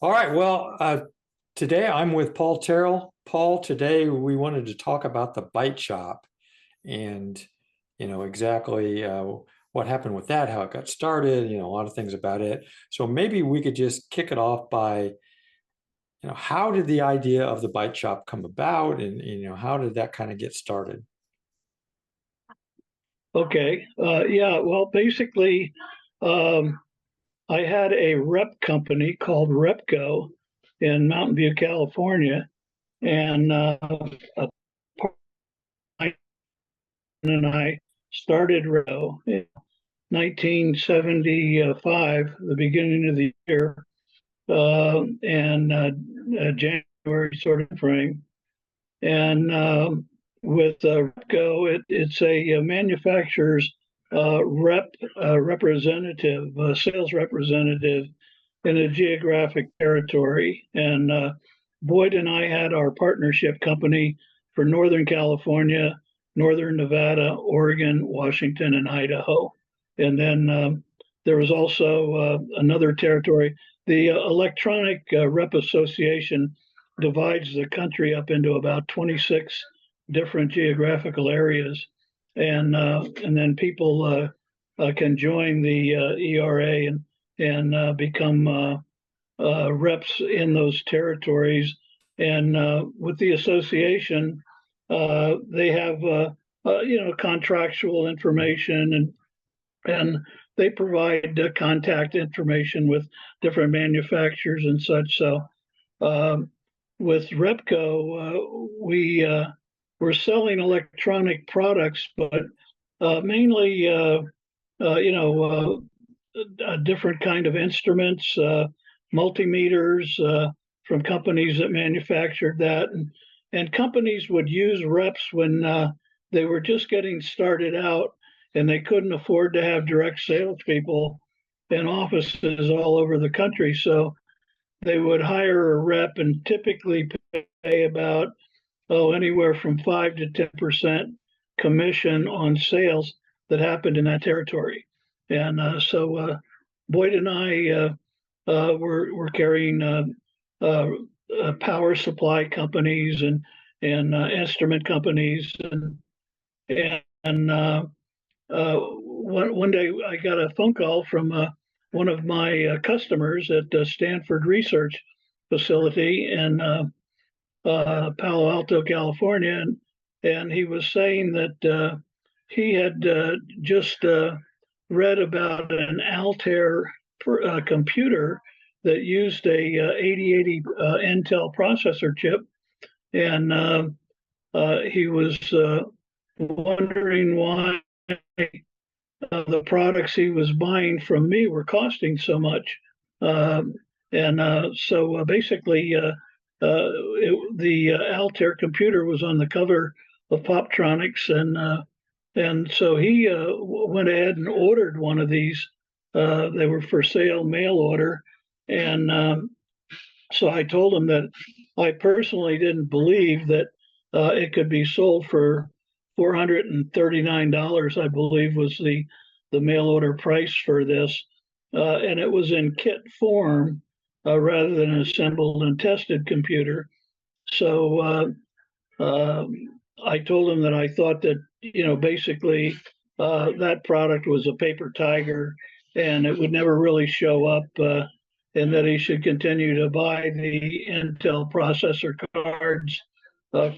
All right. Well, today I'm with Paul Terrell. Paul, today we wanted to talk about the Byte shop and, exactly what happened with that, how it got started, a lot of things about it. So maybe we could just kick it off by, how did the idea of the Byte shop come about and, how did that kind of get started? Okay. Yeah. Well, basically, um, I had a rep company called Repco in Mountain View, California, and a partner and I started Repco in 1975, the beginning of the year, and January sort of frame. And with Repco, it's a manufacturer's representative, sales representative in a geographic territory. And Boyd and I had our partnership company for Northern California, Northern Nevada, Oregon, Washington, and Idaho. And then there was also another territory. The Electronic Rep Association divides the country up into about 26 different geographical areas, and then people can join the ERA and become reps in those territories. And with the association, they have contractual information and they provide contact information with different manufacturers and such. So with Repco, we were selling electronic products, but mainly, different kind of instruments, multimeters from companies that manufactured that, and companies would use reps when they were just getting started out, and they couldn't afford to have direct salespeople in offices all over the country. So they would hire a rep and typically pay about anywhere from 5 to 10% commission on sales that happened in that territory. And so Boyd and I were carrying power supply companies and instrument companies, and one day I got a phone call from one of my customers at Stanford Research Facility in Palo Alto, California, and he was saying that he had just read about an Altair computer that used a 8080 Intel processor chip, and he was wondering why the products he was buying from me were costing so much. So basically, the Altair computer was on the cover of Poptronics, and so he went ahead and ordered one of these. They were for sale, mail order, and so I told him that I personally didn't believe that it could be sold for $439, I believe was the mail order price for this, and it was in kit form rather than an assembled and tested computer. So I told him that I thought that basically that product was a paper tiger, and it would never really show up, and that he should continue to buy the Intel processor cards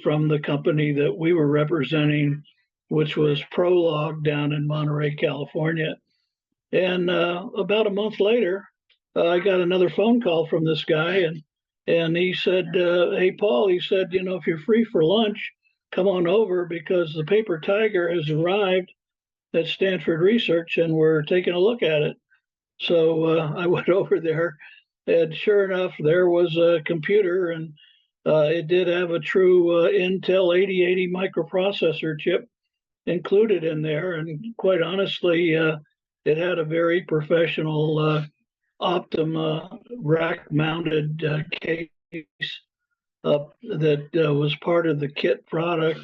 from the company that we were representing, which was Prolog down in Monterey, California. And about a month later, I got another phone call from this guy, and he said, "Hey, Paul," he said, "if you're free for lunch, come on over because the paper tiger has arrived at Stanford Research, and we're taking a look at it." So I went over there, and sure enough, there was a computer, and it did have a true Intel 8080 microprocessor chip included in there. And quite honestly, it had a very professional Optima rack-mounted case that was part of the kit product.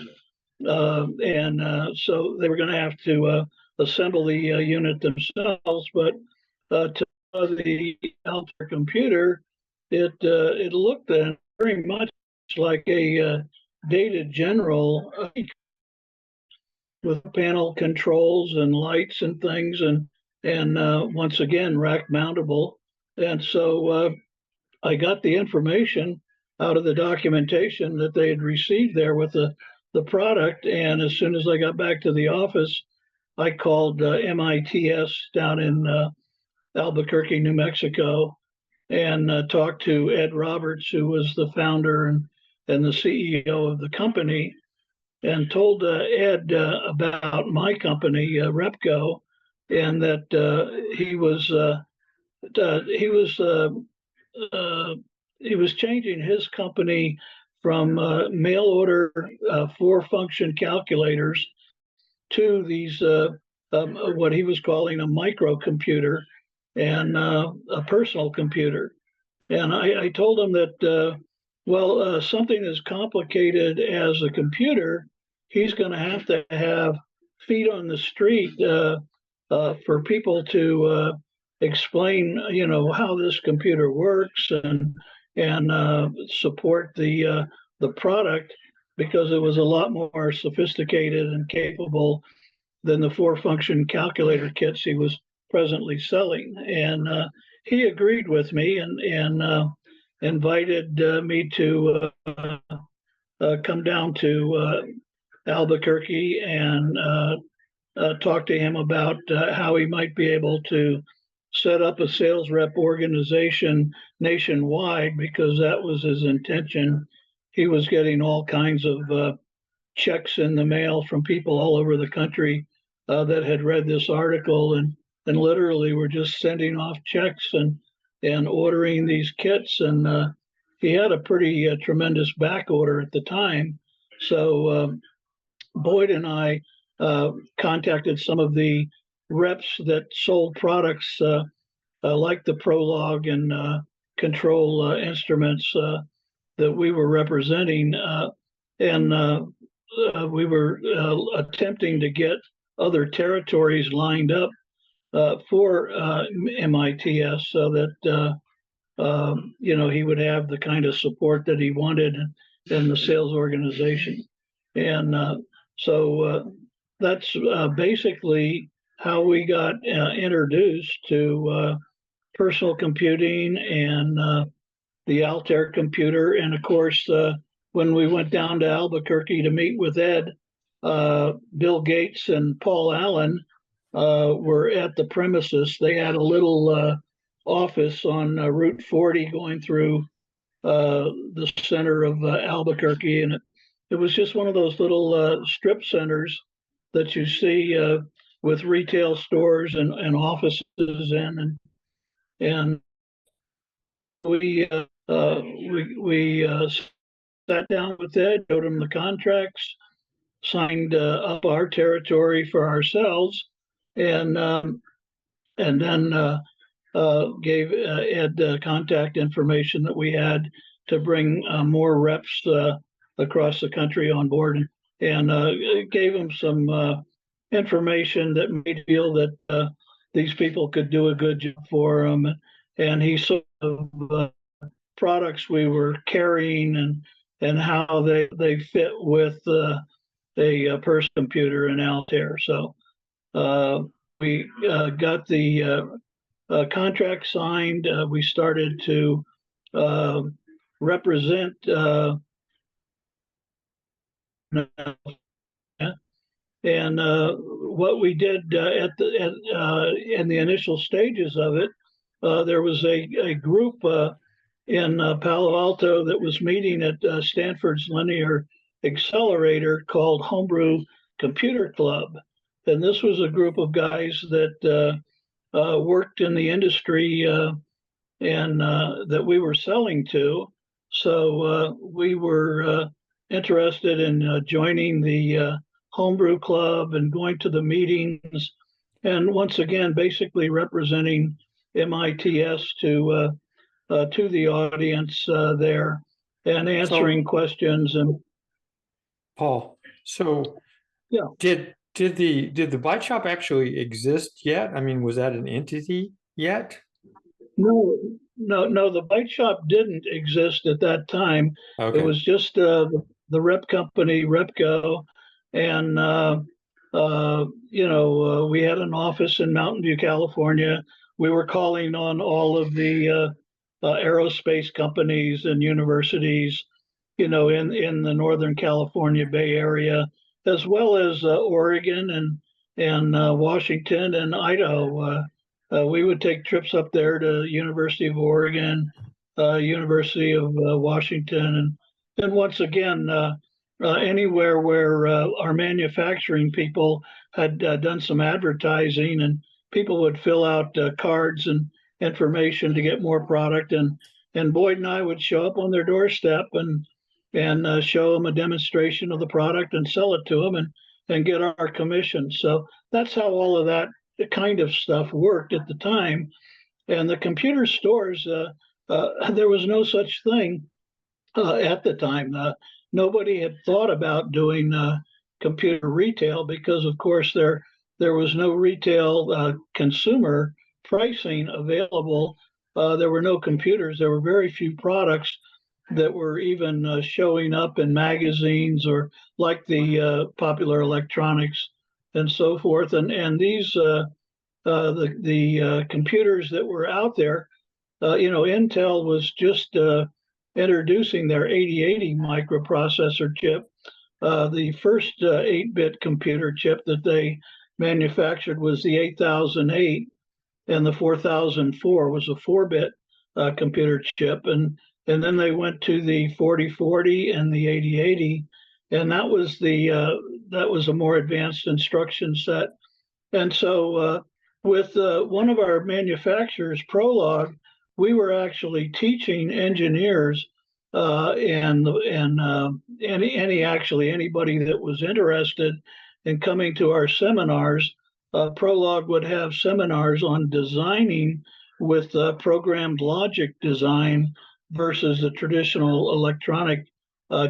And so they were going to have to assemble the unit themselves, but to the Altair computer, it looked very much like a Data General with panel controls and lights and things, and once again rack mountable. And so I got the information out of the documentation that they had received there with the product. And as soon as I got back to the office, I called MITS down in Albuquerque, New Mexico, and talked to Ed Roberts, who was the founder and the CEO of the company, and told Ed about my company, Repco, and that he was changing his company from mail order 4-function calculators to these what he was calling a microcomputer and a personal computer. And I told him that something as complicated as a computer, he's going to have feet on the street for people to explain, how this computer works and support the product, because it was a lot more sophisticated and capable than the 4-function calculator kits he was presently selling. And he agreed with me and invited me to come down to Albuquerque and talk to him about how he might be able to set up a sales rep organization nationwide, because that was his intention. He was getting all kinds of checks in the mail from people all over the country that had read this article and literally were just sending off checks and ordering these kits. And he had a pretty tremendous back order at the time. So Boyd and I contacted some of the reps that sold products like the Prologue and control instruments that we were representing. And we were attempting to get other territories lined up for MITS so that he would have the kind of support that he wanted in the sales organization. And so that's basically how we got introduced to personal computing and the Altair computer. And of course, when we went down to Albuquerque to meet with Ed, Bill Gates and Paul Allen were at the premises. They had a little office on Route 40 going through the center of Albuquerque. And it was just one of those little strip centers that you see with retail stores and offices in. And we sat down with Ed, showed him the contracts, signed up our territory for ourselves, and then gave Ed contact information that we had to bring more reps across the country on board, and gave him some information that made him feel that these people could do a good job for him. And he saw the products we were carrying and how they fit with a personal computer in Altair. So we got the contract signed. We started to represent and what we did in the initial stages of it, there was a group in Palo Alto that was meeting at Stanford's Linear Accelerator called Homebrew Computer Club. And this was a group of guys that worked in the industry and that we were selling to. So we were interested in joining the Homebrew Club and going to the meetings, and once again, basically representing MITS to the audience there and answering questions. And Paul, so yeah, did the Byte shop actually exist yet? I mean, was that an entity yet? No, no. The Byte Shop didn't exist at that time. It Okay. was just the rep company, Repco, and we had an office in Mountain View, California. We were calling on all of the aerospace companies and universities, in the Northern California Bay Area, as well as Oregon and Washington and Idaho. We would take trips up there to University of Oregon, University of Washington, and once again, anywhere where our manufacturing people had done some advertising, and people would fill out cards and information to get more product, and Boyd and I would show up on their doorstep and show them a demonstration of the product and sell it to them and get our commission. So that's how all of that kind of stuff worked at the time. And the computer stores, there was no such thing at the time. Nobody had thought about doing computer retail because, of course, there was no retail consumer pricing available. There were no computers. There were very few products that were even showing up in magazines or like the popular electronics and so forth. And these the computers that were out there, Intel was just introducing their 8080 microprocessor chip. The first 8-bit computer chip that they manufactured was the 8008, and the 4004 was a 4-bit computer chip, and then they went to the 4040 and the 8080, and that was a more advanced instruction set. And so, with one of our manufacturers, Prolog, we were actually teaching engineers and anybody that was interested in coming to our seminars. Prolog would have seminars on designing with programmed logic design versus the traditional electronic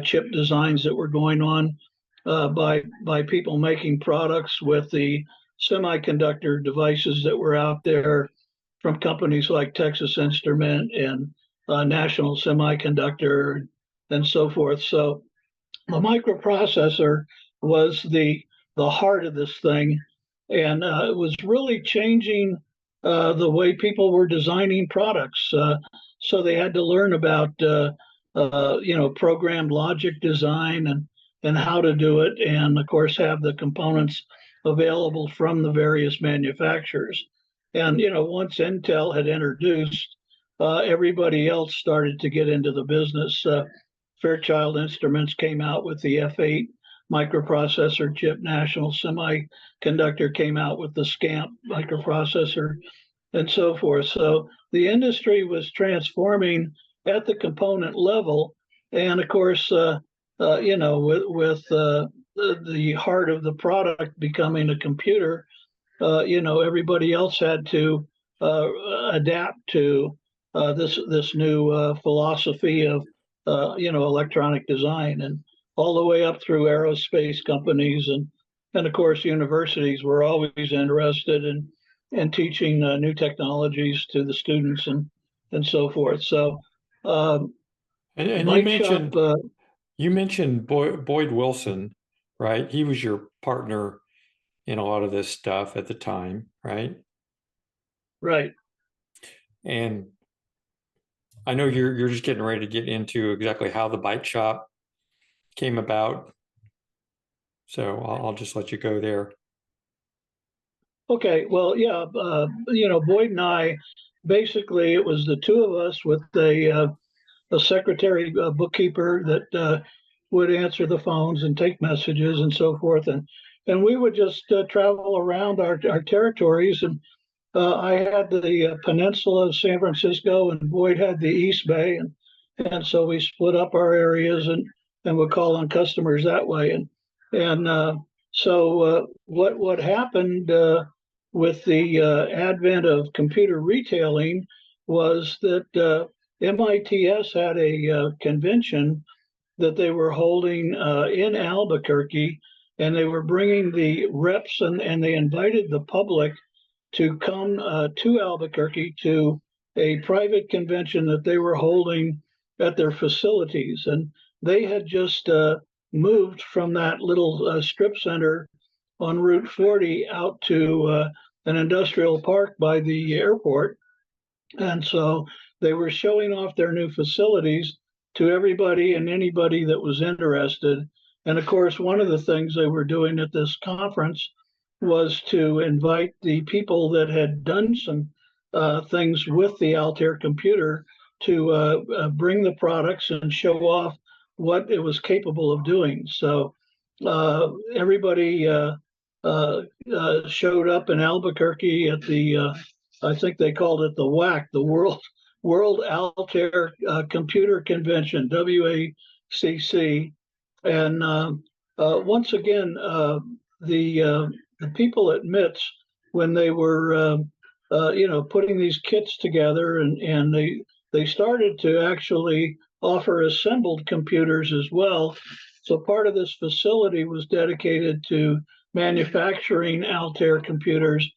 chip designs that were going on by people making products with the semiconductor devices that were out there from companies like Texas Instrument and National Semiconductor and so forth. So the microprocessor was the heart of this thing, and it was really changing the way people were designing products. So they had to learn about programmed logic design and how to do it, and of course have the components available from the various manufacturers. And once Intel had introduced, everybody else started to get into the business. Fairchild Instruments came out with the F8 microprocessor chip. National Semiconductor came out with the SCAMP microprocessor, and so forth. So the industry was transforming at the component level, and of course, with the heart of the product becoming a computer, everybody else had to adapt to this new philosophy of electronic design, and all the way up through aerospace companies and of course universities were always interested in teaching new technologies to the students and so forth. So And Byte Shop, you mentioned Boyd Wilson, right? He was your partner in a lot of this stuff at the time, right? right. And I know you're just getting ready to get into exactly how the Byte Shop came about. So I'll just let you go there. Okay, well, yeah, Boyd and I, basically, it was the two of us with a secretary, bookkeeper that would answer the phones and take messages and so forth, and we would just travel around our territories, and I had the peninsula of San Francisco, and Boyd had the East Bay, and so we split up our areas and would call on customers that way, and so what happened with the advent of computer retailing was that MITS had a convention that they were holding in Albuquerque, and they were bringing the reps and they invited the public to come to Albuquerque to a private convention that they were holding at their facilities. And they had just moved from that little strip center on Route 40 out to an industrial park by the airport. And so they were showing off their new facilities to everybody and anybody that was interested. And of course, one of the things they were doing at this conference was to invite the people that had done some things with the Altair computer to bring the products and show off what it was capable of doing. So everybody showed up in Albuquerque at the I think they called it the WAC, the World Altair Computer Convention, WACC. And once again, the people at MITS, when they were putting these kits together, and they started to actually offer assembled computers as well. So part of this facility was dedicated to manufacturing Altair computers,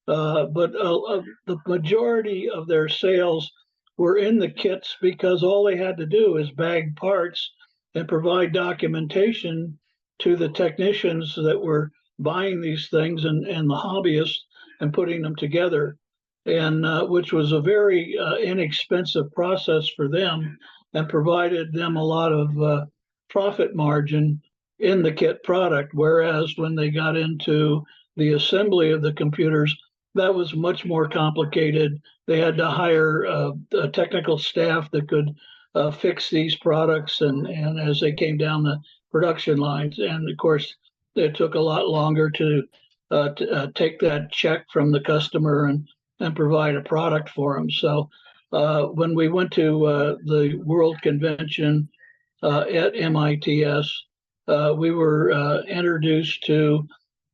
but the majority of their sales were in the kits because all they had to do is bag parts and provide documentation to the technicians that were buying these things and the hobbyists and putting them together, and which was a very inexpensive process for them and provided them a lot of profit margin in the kit product. Whereas when they got into the assembly of the computers, that was much more complicated. They had to hire a technical staff that could fix these products and as they came down the production lines. And of course, it took a lot longer to take that check from the customer and provide a product for them. So when we went to the World Convention at MITS, we were introduced to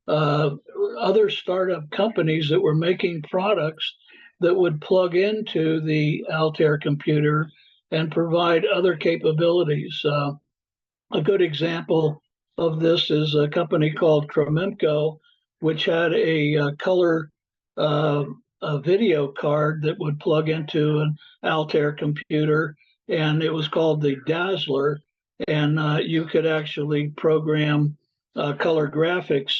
other startup companies that were making products that would plug into the Altair computer and provide other capabilities. A good example of this is a company called Cromemco, which had a color a video card that would plug into an Altair computer, and it was called the Dazzler. And you could actually program color graphics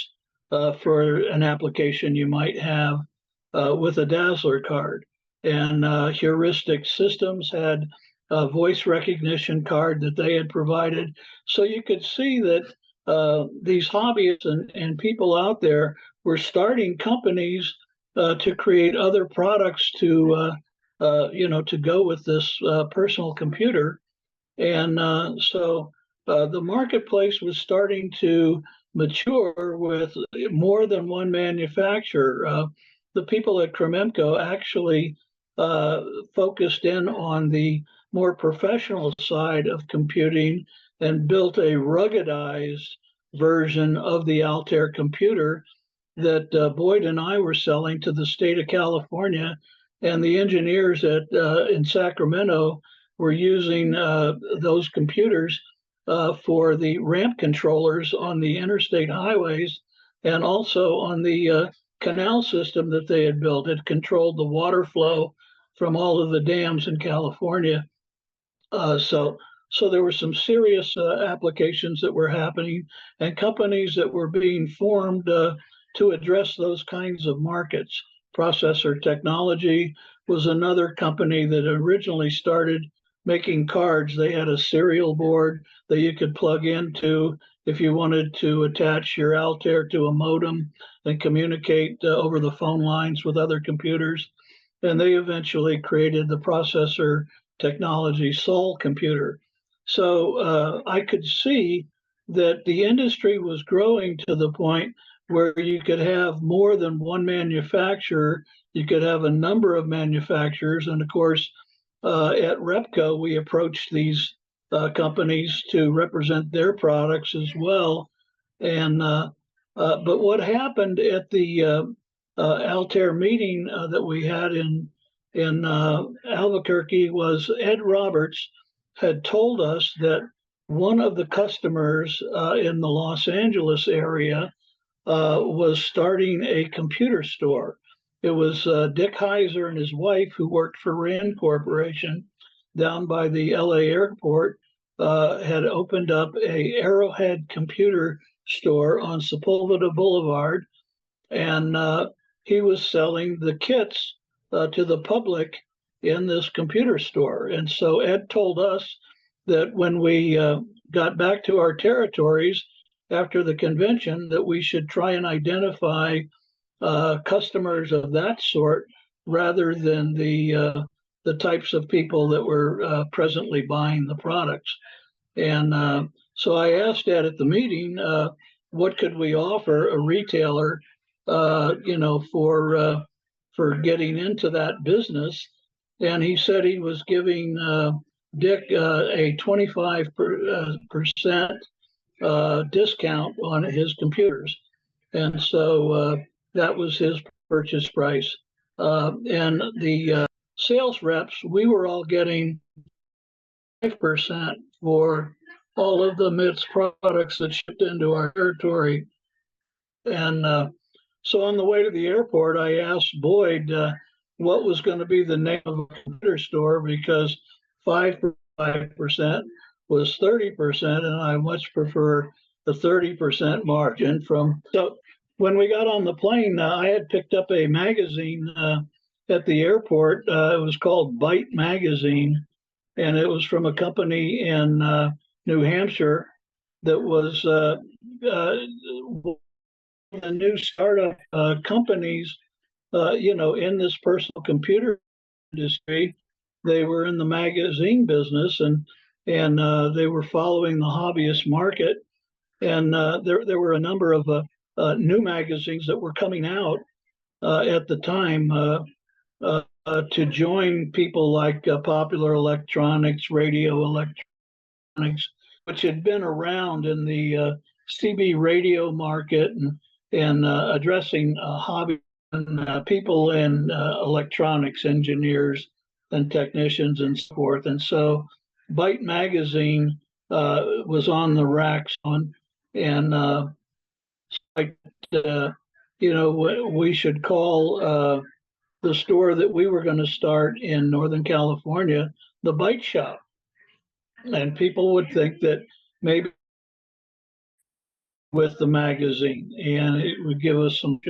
for an application you might have with a Dazzler card. And Heuristic Systems had a voice recognition card that they had provided. So you could see that these hobbyists and people out there were starting companies to create other products to to go with this personal computer. And so the marketplace was starting to mature with more than one manufacturer. The people at Cromemco actually focused in on the more professional side of computing and built a ruggedized version of the Altair computer that Boyd and I were selling to the state of California, and the engineers in Sacramento were using those computers for the ramp controllers on the interstate highways and also on the canal system that they had built. It controlled the water flow from all of the dams in California. So there were some serious applications that were happening and companies that were being formed to address those kinds of markets. Processor Technology was another company that originally started making cards. They had a serial board that you could plug into if you wanted to attach your Altair to a modem and communicate over the phone lines with other computers. And they eventually created the Processor Technology Sol computer. So I could see that the industry was growing to the point where you could have more than one manufacturer. You could have a number of manufacturers. And of course, at Repco, we approached these companies to represent their products as well. And but what happened at the Altair meeting that we had in Albuquerque was Ed Roberts had told us that one of the customers in the Los Angeles area was starting a computer store. It was Dick Heiser and his wife, who worked for Rand Corporation down by the LA airport, had opened up a Arrowhead computer store on Sepulveda Boulevard, and he was selling the kits to the public in this computer store. And so Ed told us that when we got back to our territories after the convention, that we should try and identify customers of that sort rather than the types of people that were presently buying the products. And so I asked Ed at the meeting, what could we offer a retailer, for getting into that business? And he said he was giving Dick a 25% discount on his computers. And so that was his purchase price. And the sales reps, we were all getting 5% for all of the MITS products that shipped into our territory. And so on the way to the airport, I asked Boyd what was going to be the name of the computer store, because 5% was 30%, and I much prefer the 30% margin from. So when we got on the plane, I had picked up a magazine at the airport. It was called Byte magazine, and it was from a company in New Hampshire that was the new startup companies, in this personal computer industry. They were in the magazine business, and they were following the hobbyist market. And there were a number of new magazines that were coming out at the time to join people like Popular Electronics, Radio Electronics, which had been around in the CB radio market and addressing hobby and people in electronics engineers and technicians and so forth. And so Byte magazine was on the racks and we should call the store that we were going to start in Northern California the Byte Shop. And people would think that maybe with the magazine, and it would give us some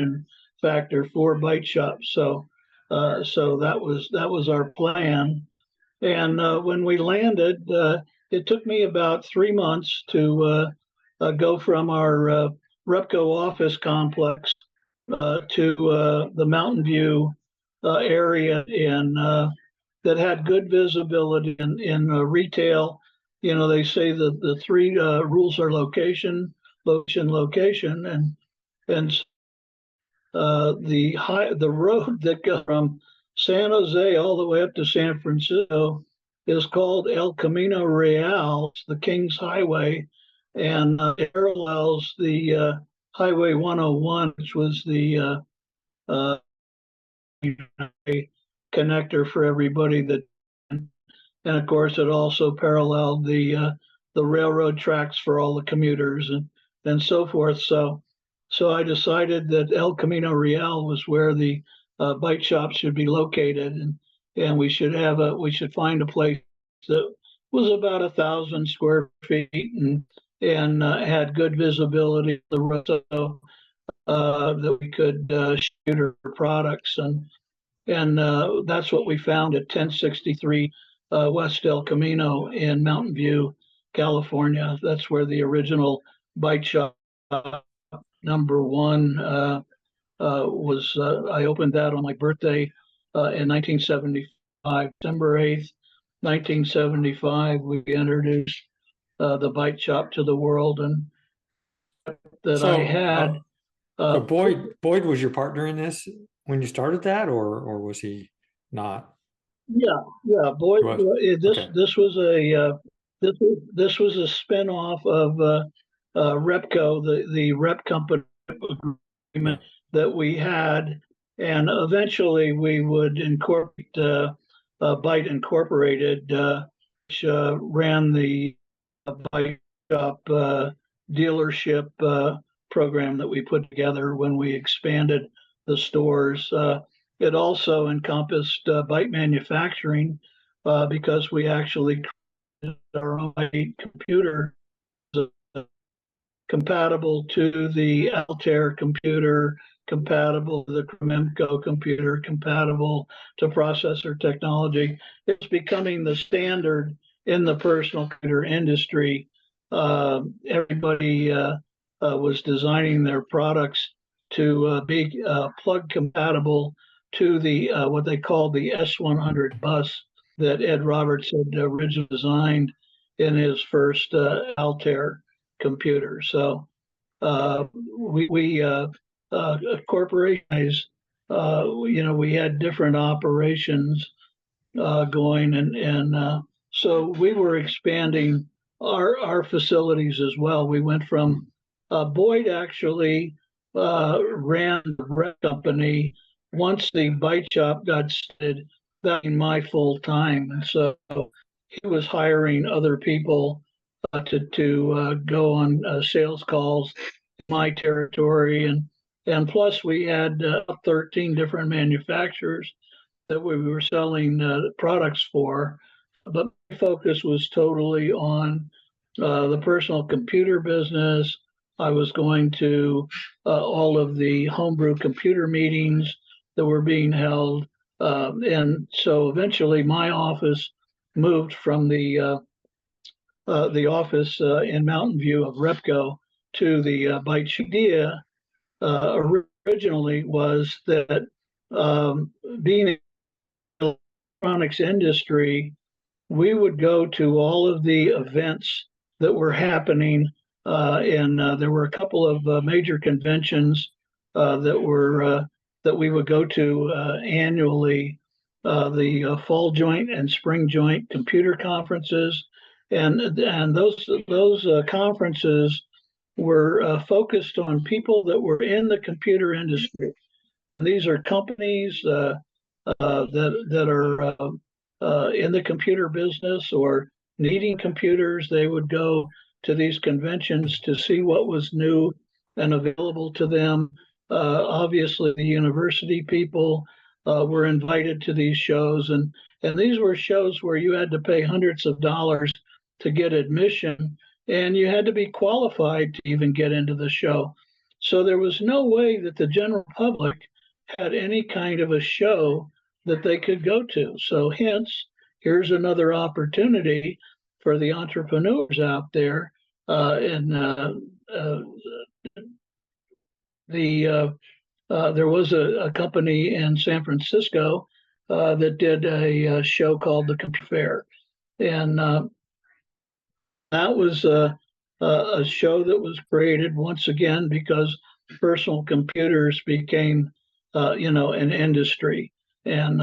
factor for Byte Shop. So that was our plan. And when we landed, it took me about 3 months to go from our Repco office complex to the Mountain View area that had good visibility in retail. They say that the three rules are location, location, and the road that goes from San Jose all the way up to San Francisco is called El Camino Real. It's the King's Highway, and it parallels the Highway 101, which was the connector for everybody that. And of course, it also paralleled the railroad tracks for all the commuters and so forth. So I decided that El Camino Real was where the Byte Shop should be located, and we should find a place that was about 1,000 square feet and had good visibility of the road, so that we could shoot our products, and that's what we found at 1063 West El Camino in Mountain View, California. That's where the original Byte Shop #1 was. I opened that on my birthday in 1975, December 8th, 1975. We introduced the Byte Shop to the world, and that So, I had. so Boyd was your partner in this when you started that, or was he not? Yeah. Boyd, Okay. this was a spinoff of Repco, the rep company Yeah. agreement that we had, and eventually we would incorporate Byte Incorporated, which ran the Byte Shop dealership program that we put together when we expanded the stores. it also encompassed Byte manufacturing because we actually created our own Byte computer compatible to the Altair computer, compatible to the Crememco computer, compatible to processor technology. It's becoming the standard in the personal computer industry. Everybody was designing their products to be plug compatible to the what they called the S100 bus that Ed Roberts had originally designed in his first Altair computer. So we corporationized. We had different operations going, and so we were expanding our facilities as well. We went from Boyd actually ran the rep company once the Byte Shop got started. That in my full time, and so he was hiring other people to go on sales calls in my territory, and plus we had 13 different manufacturers that we were selling products for. But my focus was totally on the personal computer business. I was going to all of the homebrew computer meetings that were being held. And so eventually my office moved from the office in Mountain View of Repco to the Byte. Idea originally was that being in the electronics industry, we would go to all of the events that were happening, and there were a couple of major conventions that we would go to annually, the fall joint and spring joint computer conferences, and those conferences were focused on people that were in the computer industry. These are companies that are in the computer business or needing computers. They would go to these conventions to see what was new and available to them. Obviously, the university people were invited to these shows, and these were shows where you had to pay hundreds of dollars to get admission, and you had to be qualified to even get into the show. So there was no way that the general public had any kind of a show that they could go to. So hence, here's another opportunity for the entrepreneurs out there. There was a company in San Francisco that did a show called the Computer Fair, and that was a show that was created once again because personal computers became, an industry. And,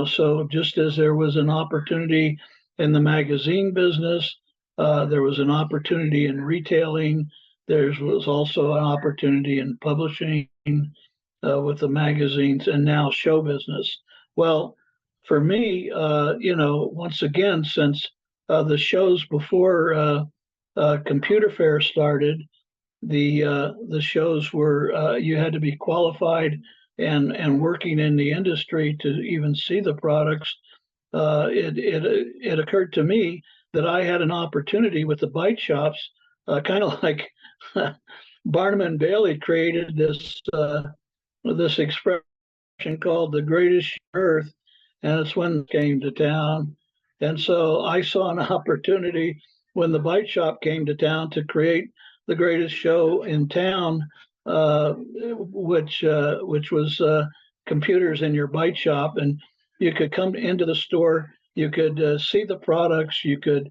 so just as there was an opportunity in the magazine business, there was an opportunity in retailing. There was also an opportunity in publishing with the magazines, and now show business. Well, for me, once again, since the shows before Computer Fair started, the shows were you had to be qualified and working in the industry to even see the products. It occurred to me that I had an opportunity with the Byte shops, kind of like Barnum and Bailey created this expression called the greatest earth, and it's when it came to town. And so I saw an opportunity when the Byte Shop came to town to create the greatest show in town, which was computers in your Byte Shop, and you could come into the store, you could see the products, you could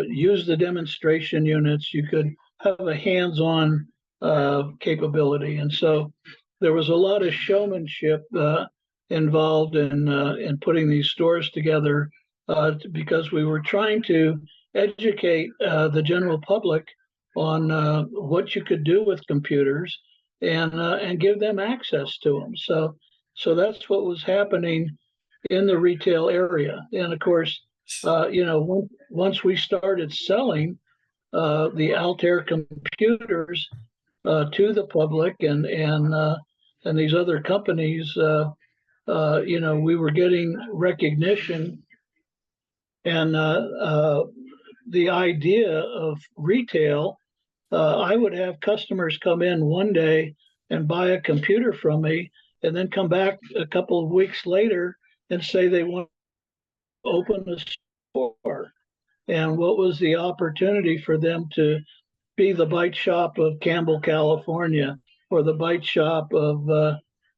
use the demonstration units, you could have a hands-on capability, and so there was a lot of showmanship involved in putting these stores together because we were trying to educate the general public on what you could do with computers and give them access to them. So that's what was happening in the retail area. And of course, once we started selling the Altair computers to the public and these other companies, we were getting recognition, and the idea of retail. I would have customers come in one day and buy a computer from me, and then come back a couple of weeks later and say they want to open a store. And what was the opportunity for them to be the Byte shop of Campbell, California, or the Byte shop of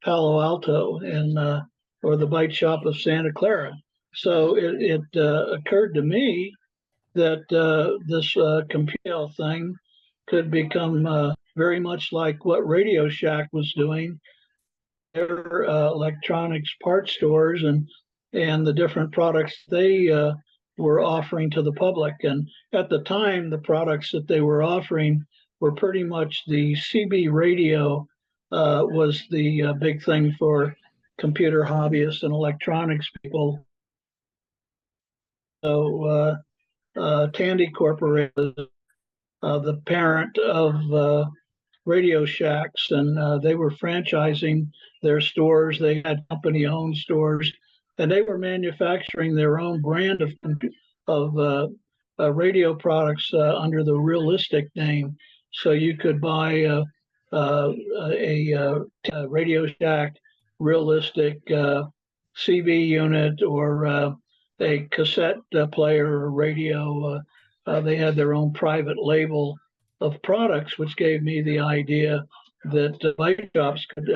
Palo Alto, and or the Byte shop of Santa Clara. So it occurred to me that this computer thing could become very much like what Radio Shack was doing, their electronics part stores, and the different products they were offering to the public. And at the time, the products that they were offering were pretty much the CB radio was the big thing for computer hobbyists and electronics people. So Tandy Corporation, the parent of Radio Shacks, and they were franchising their stores. They had company-owned stores, and they were manufacturing their own brand of radio products under the Realistic name. So you could buy a Radio Shack Realistic CB unit, or a cassette player or radio. They had their own private label of products, which gave me the idea that bike shops could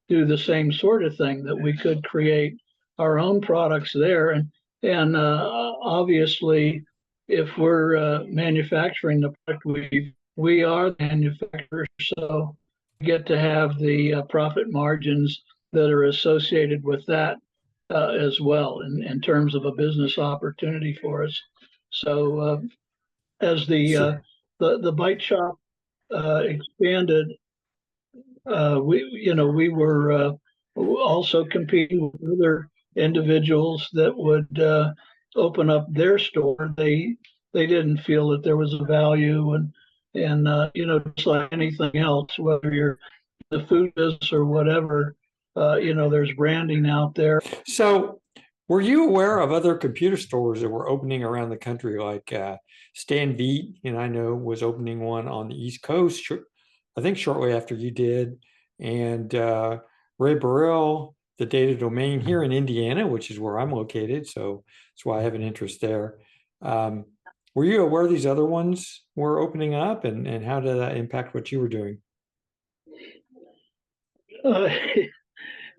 do the same sort of thing, that we could create our own products there. And obviously, if we're manufacturing the product, we are the manufacturers, so we get to have the profit margins that are associated with that as well in terms of a business opportunity for us. So as the Byte shop expanded, we were also competing with other individuals that would open up their store. They didn't feel that there was a value, and just like anything else, whether you're in the food business or whatever, there's branding out there. So, were you aware of other computer stores that were opening around the country, like Stan Beat, and I know was opening one on the East Coast, I think shortly after you did, and Ray Burrell, the Data Domain here in Indiana, which is where I'm located, so that's why I have an interest there. Were you aware these other ones were opening up, and how did that impact what you were doing?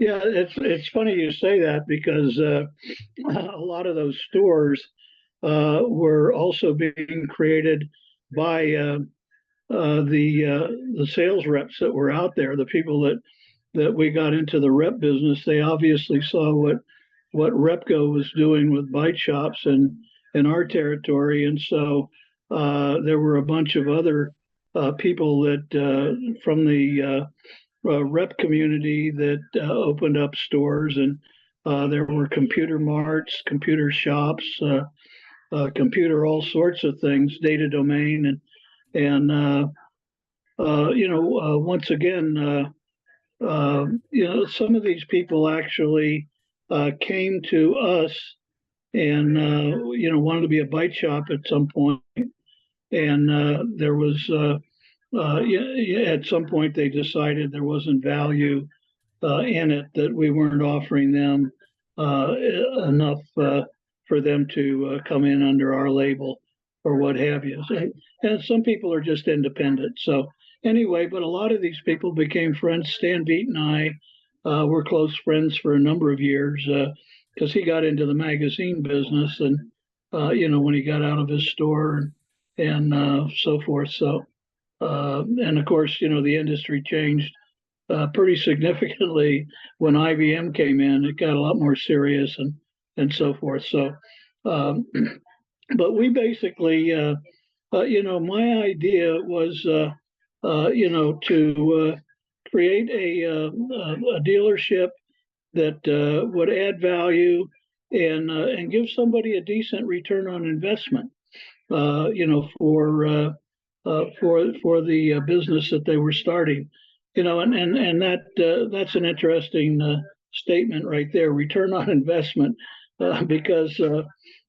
Yeah, it's funny you say that, because a lot of those stores were also being created by the sales reps that were out there, the people that we got into the rep business. They obviously saw what Repco was doing with Byte shops in our territory, and so there were a bunch of other people that from the rep community that opened up stores, and there were computer marts, computer shops, computer all sorts of things, Data Domain, and once again, some of these people actually came to us and wanted to be a Byte shop at some point, and there was. At some point, they decided there wasn't value in it, that we weren't offering them enough for them to come in under our label or what have you. And some people are just independent. So anyway, but a lot of these people became friends. Stan Beat and I were close friends for a number of years, because he got into the magazine business, and when he got out of his store and so forth. So. And of course, the industry changed pretty significantly when IBM came in. It got a lot more serious and so forth. So, but we basically, my idea was, to create a dealership that would add value and give somebody a decent return on investment, for the business that they were starting, and that's an interesting statement right there, return on investment, because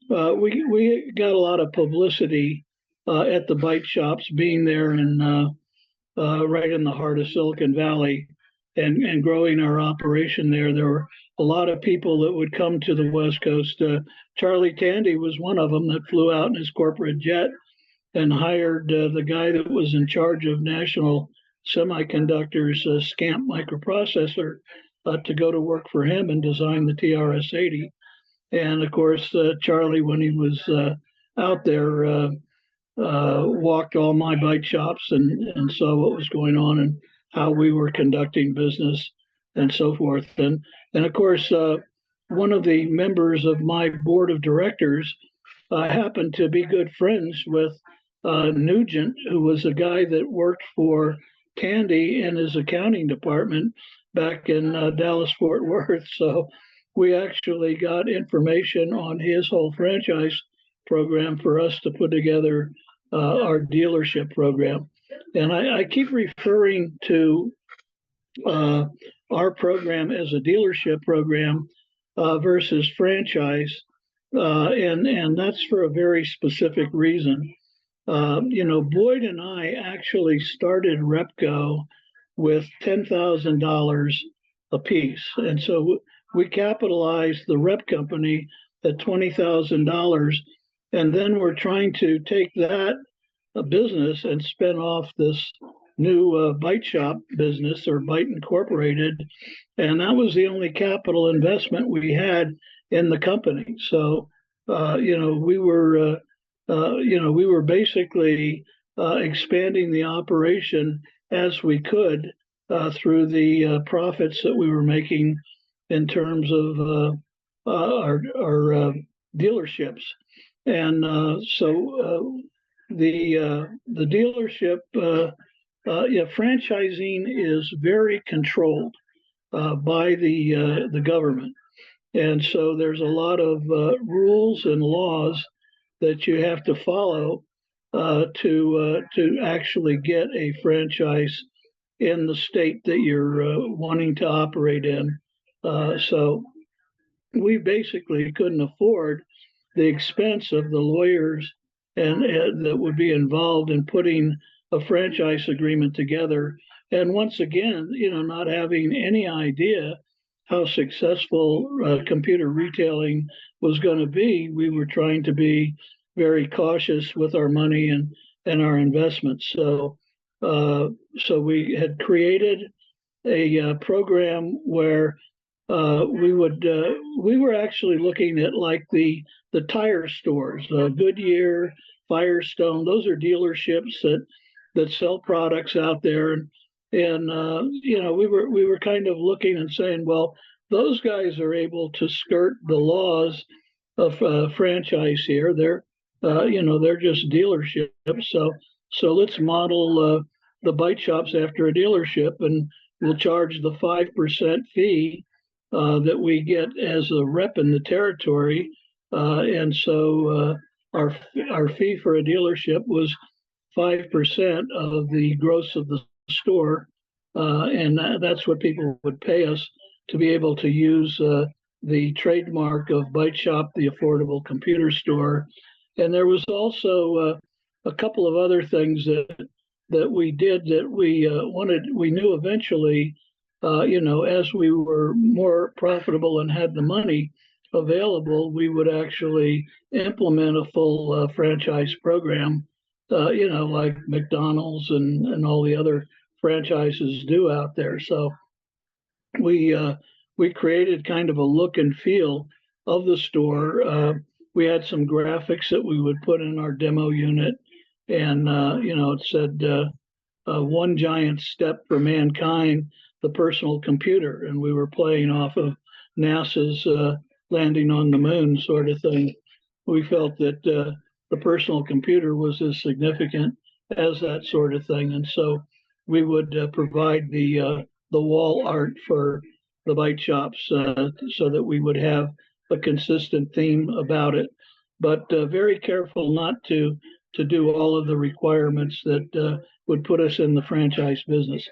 we got a lot of publicity at the Byte shops, being there in right in the heart of Silicon Valley, and growing our operation there. There were a lot of people that would come to the West Coast. Charlie Tandy was one of them that flew out in his corporate jet and hired the guy that was in charge of National Semiconductor's SCAMP microprocessor to go to work for him and design the TRS-80. And of course, Charlie, when he was out there, walked all my Byte shops and saw what was going on and how we were conducting business and so forth. And of course, one of the members of my board of directors happened to be good friends with Nugent, who was a guy that worked for Tandy in his accounting department back in Dallas, Fort Worth. So we actually got information on his whole franchise program for us to put together our dealership program. And I keep referring to our program as a dealership program versus franchise. And that's for a very specific reason. Boyd and I actually started Repco with $10,000 a piece. And so we capitalized the rep company at $20,000. And then we're trying to take that business and spin off this new Byte shop business, or Byte Incorporated. And that was the only capital investment we had in the company. So, we were basically expanding the operation as we could through the profits that we were making in terms of our dealerships. And so the dealership, franchising is very controlled by the government. And so there's a lot of rules and laws that you have to follow to actually get a franchise in the state that you're wanting to operate in. So we basically couldn't afford the expense of the lawyers and that would be involved in putting a franchise agreement together. And once again, not having any idea how successful computer retailing was going to be, we were trying to be very cautious with our money and our investments. So we had created a program where we were actually looking at like the tire stores, Goodyear, Firestone. Those are dealerships that sell products out there, and we were kind of looking and saying, well, those guys are able to skirt the laws of franchise here. They're just dealerships. So let's model the Byte shops after a dealership, and we'll charge the 5% fee that we get as a rep in the territory. And so our fee for a dealership was 5% of the gross of the store. And that's what people would pay us to be able to use the trademark of Byte Shop, the affordable computer store. And there was also a couple of other things that we did that we knew eventually, as we were more profitable and had the money available, we would actually implement a full franchise program, like McDonald's and all the other franchises do out there. So we created kind of a look and feel of the store. We had some graphics that we would put in our demo unit, and it said one giant step for mankind, the personal computer, and we were playing off of NASA's landing on the moon sort of thing. We felt that the personal computer was as significant as that sort of thing, and so we would provide the wall art for the Byte shops so that we would have a consistent theme about it, but very careful not to do all of the requirements that would put us in the franchise business.